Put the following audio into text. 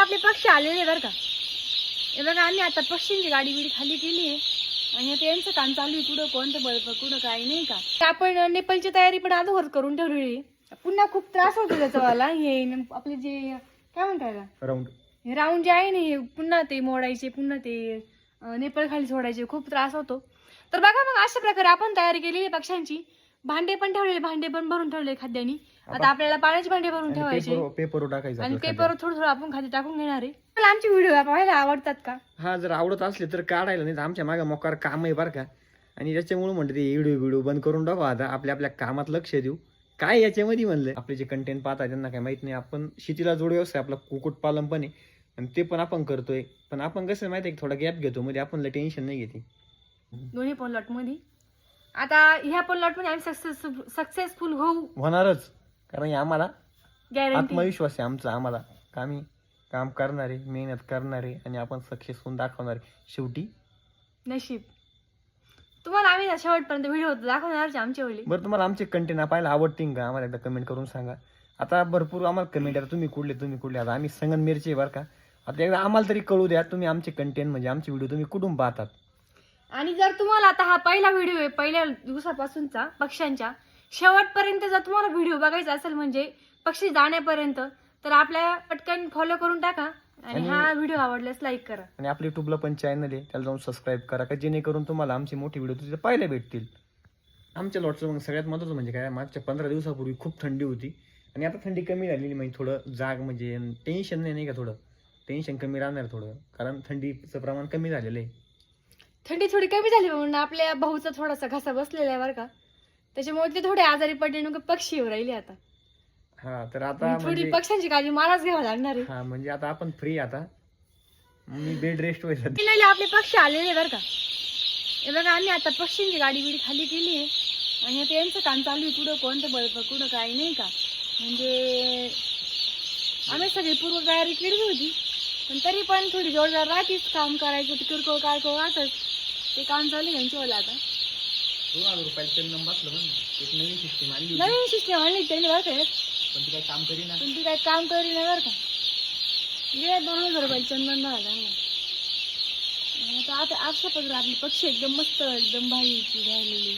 आपले पक्षी आलेले बरं का. हे बघा आम्ही आता पक्षींची गाडी बिडी खाली केली आहे आणि आता यांचं काम चालू आहे. कुठं कोणतं बल्ब कुठं काही नाही का. आपण नेपाळची तयारी पण अगोदर करून ठेवलेली. पुन्हा खूप त्रास होतो त्याचा हे आपले जे काय म्हणतात राऊंड जे आहे ना हे पुन्हा ते मोडायचे पुन्हा ते नेपाळ खाली सोडायचे खूप त्रास होतो. तर बघा मग अशा प्रकारे आपण तयारी केलेली पक्ष्यांची. भांडे पण ठेवलेले भांडे पण भरून ठेवले खाद्यानी. आता आपल्याला पाण्याचे भांडे भरून ठेवायचे पेपर टाकायचं आणि पेपर थोडं थोडं आपण खाली टाकून घेणार आहे. मला आमचे व्हिडिओ पाहायला आवडतात का? हा जर आवडत असले तर काढायला नाही. आमच्या मागे मोकार काम आहे बरं का. आणि त्याच्यामुळे म्हणते ते व्हिडिओ बंद करून टाकू. आता आपल्या कामात लक्ष देऊ. काय याच्यामध्ये म्हणलं आपले जे कंटेंट पाहतात त्यांना काय माहित नाही. आपण शेतीला जोड व्यवसाय आपला कुक्कुटपालन पण आहे आणि ते पण आपण करतोय. पण आपण कसं माहिती आहे थोडा गॅप घेतो मध्ये आपण टेन्शन नाही घेते दोन्ही पण लॉट मध्ये. आता ह्या पण लॉट मध्ये आम्ही सक्सेसफुल होणारच. कारण आम्हाला गॅरंटी आत्मविश्वास आहे आमचा. आम्हाला आम्ही काम करणारे मेहनत करणारे आणि आपण सक्सेस होऊन दाखवणारे. शेवटी नशीब. तुम्हाला आम्ही शेवटपर्यंत व्हिडिओ दाखवणार आमच्या वेळी. बरं तुम्हाला आमचे कंटेंट पाहायला आवडतील का आम्हाला एकदा कमेंट करून सांगा. आता भरपूर आम्हाला कमेंट आहे तुम्ही कुठले आता आम्ही संगमनेरचे बरं का. आता एकदा आम्हाला तरी कळू द्या तुम्ही आमचे कंटेंट म्हणजे आमचे व्हिडिओ तुम्ही कुठून पाहतात. आणि जर तुम्हाला आता हा पहिला व्हिडिओ आहे पहिल्या दिवसापासूनचा पक्ष्यांच्या शेवटपर्यंत जर तुम्हाला व्हिडिओ बघायचा असेल म्हणजे पक्षी जाण्यापर्यंत तर आपल्या पटकन फॉलो करून टाका आणि हा व्हिडिओ आवडल्यास लाईक करा. आणि आपल्या युट्यूबला पण चॅनल आहे त्याला जाऊन सबस्क्राईब करा का जेणेकरून तुम्हाला आमची मोठी व्हिडिओ तिथे पाहायला भेटतील. आमच्या लॉटचं मग सगळ्यात महत्त्वाचं म्हणजे काय मागच्या 15 दिवसापूर्वी खूप थंडी होती आणि आता थंडी कमी झालेली म्हणजे थोडं जाग म्हणजे टेन्शन नाही का. थोडं टेन्शन कमी राहणार थोडं कारण थंडीचं प्रमाण कमी झालेलं आहे. थंडी थोडी कमी झाली म्हणून आपल्या भाऊचा थोडासा घसा बसलेला आहे बरं का. त्याच्यामुळे ते थोडे आजारी पडले नको पक्षी येऊ राहिले आता. हा तर आता थोडी पक्ष्यांची काळजी मलाच घ्यावं लागणार आहे. हा म्हणजे आता आपण फ्री आता मी बेड रेस्ट व्हायचा. आपले पक्षी आलेले बरं का. हे बघा आम्ही आता पक्षींची गाडी बिडी खाली केली आहे आणि आता यांचं काम चालू आहे. कुठं कोणतं बल्ब कुठं काही नाही का. म्हणजे आम्ही सगळी पूर्व तयारी केली होती पण तरी पण थोडी जोरदार राहतीच काम करायचं ते किरकोळ कारकोळ राहतच. ते काम चालू आहे यांच्यावाला आता. 2000 रुपयाचं बसलं एक नवीन सिस्टीम आणली. नवीन सिस्टीम आणली त्यांनी बरं का. पण ती काही काम करीना बरं का. गेल्या 2000 रुपयाचं चंदन झालं त्यांना. आता अशा प्रकारे आपली पक्षी एकदम मस्त एकदम भारी झालेली.